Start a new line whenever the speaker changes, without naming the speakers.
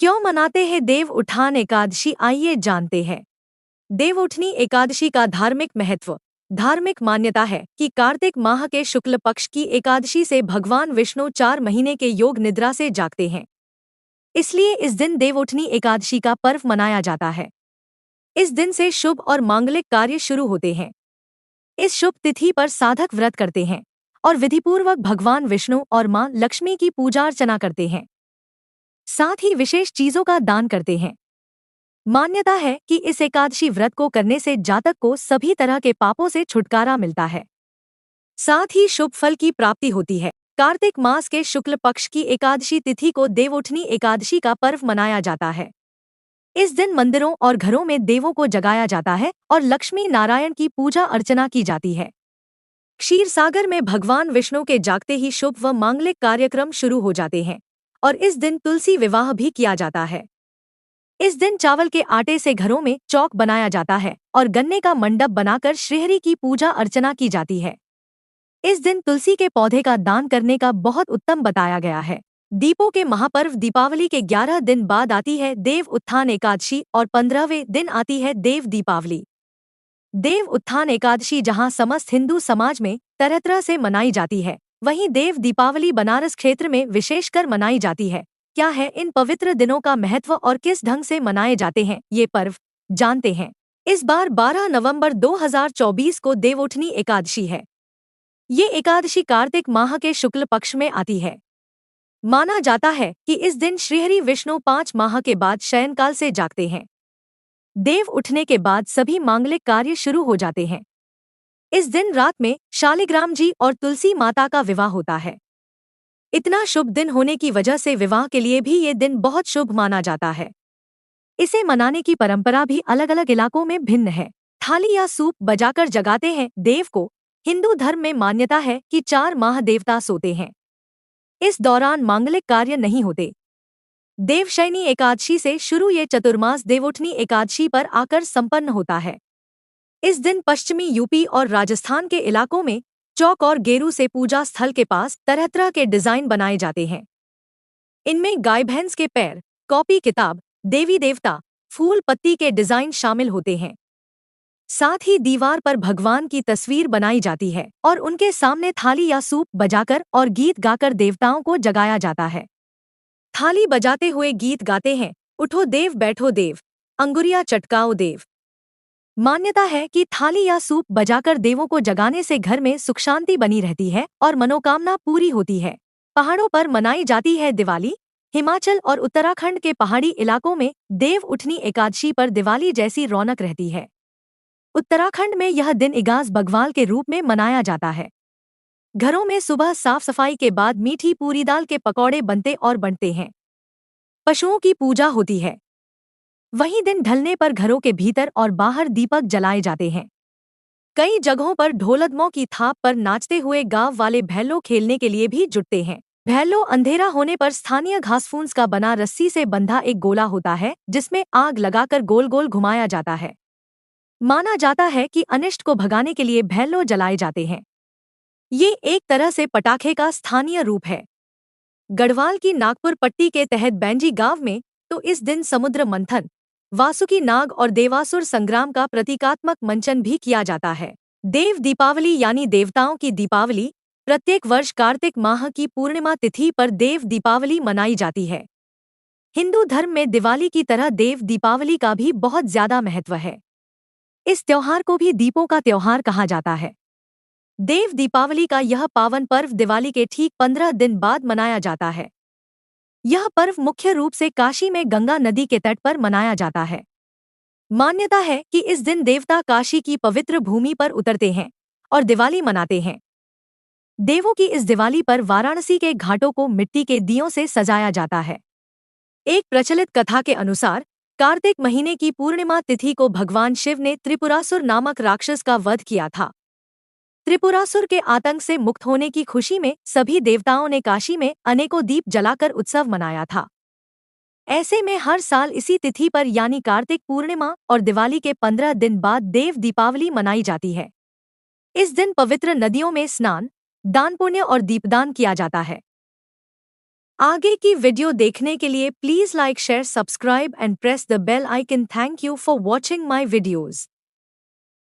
क्यों मनाते हैं देव उठान एकादशी, आइए जानते हैं। देवउठनी एकादशी का धार्मिक महत्व। धार्मिक मान्यता है कि कार्तिक माह के शुक्ल पक्ष की एकादशी से भगवान विष्णु 4 महीने के योग निद्रा से जागते हैं। इसलिए इस दिन देवउठनी एकादशी का पर्व मनाया जाता है। इस दिन से शुभ और मांगलिक कार्य शुरू होते हैं। इस शुभ तिथि पर साधक व्रत करते हैं और विधिपूर्वक भगवान विष्णु और मां लक्ष्मी की पूजा अर्चना करते हैं। साथ ही विशेष चीजों का दान करते हैं। मान्यता है कि इस एकादशी व्रत को करने से जातक को सभी तरह के पापों से छुटकारा मिलता है। साथ ही शुभ फल की प्राप्ति होती है। कार्तिक मास के शुक्ल पक्ष की एकादशी तिथि को देवउठनी एकादशी का पर्व मनाया जाता है। इस दिन मंदिरों और घरों में देवों को जगाया जाता है और लक्ष्मी नारायण की पूजा अर्चना की जाती है। क्षीर सागर में भगवान विष्णु के जागते ही शुभ व मांगलिक कार्यक्रम शुरू हो जाते हैं और इस दिन तुलसी विवाह भी किया जाता है। इस दिन चावल के आटे से घरों में चौक बनाया जाता है और गन्ने का मंडप बनाकर श्रीहरि की पूजा अर्चना की जाती है। इस दिन तुलसी के पौधे का दान करने का बहुत उत्तम बताया गया है। दीपों के महापर्व दीपावली के 11 दिन बाद आती है देव उत्थान एकादशी और 15वें दिन आती है देव दीपावली। देव उत्थान एकादशी जहां समस्त हिंदू समाज में तरह तरह से मनाई जाती है, वहीं देव दीपावली बनारस क्षेत्र में विशेषकर मनाई जाती है। क्या है इन पवित्र दिनों का महत्व और किस ढंग से मनाए जाते हैं ये पर्व, जानते हैं। इस बार 12 नवंबर 2024 को देवउठनी एकादशी है। ये एकादशी कार्तिक माह के शुक्ल पक्ष में आती है। माना जाता है कि इस दिन श्रीहरि विष्णु 5 माह के बाद शयनकाल से जागते हैं। देव उठने के बाद सभी मांगलिक कार्य शुरू हो जाते हैं। इस दिन रात में शालिग्राम जी और तुलसी माता का विवाह होता है। इतना शुभ दिन होने की वजह से विवाह के लिए भी ये दिन बहुत शुभ माना जाता है। इसे मनाने की परंपरा भी अलग अलग इलाकों में भिन्न है। थाली या सूप बजाकर जगाते हैं देव को। हिंदू धर्म में मान्यता है कि 4 माह देवता सोते हैं। इस दौरान मांगलिक कार्य नहीं होते। देवशयनी एकादशी से शुरू ये चतुर्मास देवउठनी एकादशी पर आकर संपन्न होता है। इस दिन पश्चिमी यूपी और राजस्थान के इलाकों में चौक और गेरू से पूजा स्थल के पास तरह तरह के डिजाइन बनाए जाते हैं। इनमें गाय भैंस के पैर, कॉपी किताब, देवी देवता, फूल पत्ती के डिजाइन शामिल होते हैं। साथ ही दीवार पर भगवान की तस्वीर बनाई जाती है और उनके सामने थाली या सूप बजाकर और गीत गाकर देवताओं को जगाया जाता है। थाली बजाते हुए गीत गाते हैं, उठो देव बैठो देव, अंगुरिया चटकाओ देव। मान्यता है कि थाली या सूप बजाकर देवों को जगाने से घर में सुख शांति बनी रहती है और मनोकामना पूरी होती है। पहाड़ों पर मनाई जाती है दिवाली। हिमाचल और उत्तराखंड के पहाड़ी इलाकों में देव उठनी एकादशी पर दिवाली जैसी रौनक रहती है। उत्तराखंड में यह दिन इगास बग्वाल के रूप में मनाया जाता है। घरों में सुबह साफ सफाई के बाद मीठी पूरी दाल के पकौड़े बनते और बंटते हैं। पशुओं की पूजा होती है। वहीं दिन ढलने पर घरों के भीतर और बाहर दीपक जलाए जाते हैं। कई जगहों पर ढोलकमों की थाप पर नाचते हुए गांव वाले भैलो खेलने के लिए भी जुटते हैं। भैलो अंधेरा होने पर स्थानीय घासफूस का बना रस्सी से बंधा एक गोला होता है जिसमें आग लगाकर गोल गोल घुमाया जाता है। माना जाता है कि अनिष्ट को भगाने के लिए भैलो जलाए जाते हैं। ये एक तरह से पटाखे का स्थानीय रूप है। गढ़वाल की नागपुर पट्टी के तहत बैंजी गांव में तो इस दिन समुद्र मंथन, वासुकी नाग और देवासुर संग्राम का प्रतीकात्मक मंचन भी किया जाता है। देव दीपावली यानी देवताओं की दीपावली प्रत्येक वर्ष कार्तिक माह की पूर्णिमा तिथि पर देव दीपावली मनाई जाती है। हिंदू धर्म में दिवाली की तरह देव दीपावली का भी बहुत ज्यादा महत्व है। इस त्योहार को भी दीपों का त्योहार कहा जाता है। देव दीपावली का यह पावन पर्व दिवाली के ठीक 15 दिन बाद मनाया जाता है। यह पर्व मुख्य रूप से काशी में गंगा नदी के तट पर मनाया जाता है। मान्यता है कि इस दिन देवता काशी की पवित्र भूमि पर उतरते हैं और दिवाली मनाते हैं। देवों की इस दिवाली पर वाराणसी के घाटों को मिट्टी के दियों से सजाया जाता है। एक प्रचलित कथा के अनुसार कार्तिक महीने की पूर्णिमा तिथि को भगवान शिव ने त्रिपुरासुर नामक राक्षस का वध किया था। त्रिपुरासुर के आतंक से मुक्त होने की खुशी में सभी देवताओं ने काशी में अनेकों दीप जलाकर उत्सव मनाया था। ऐसे में हर साल इसी तिथि पर यानी कार्तिक पूर्णिमा और दिवाली के 15 दिन बाद देव दीपावली मनाई जाती है। इस दिन पवित्र नदियों में स्नान, दान पुण्य और दीपदान किया जाता है। आगे की वीडियो देखने के लिए please like share subscribe and press the bell icon. Thank you for watching my videos.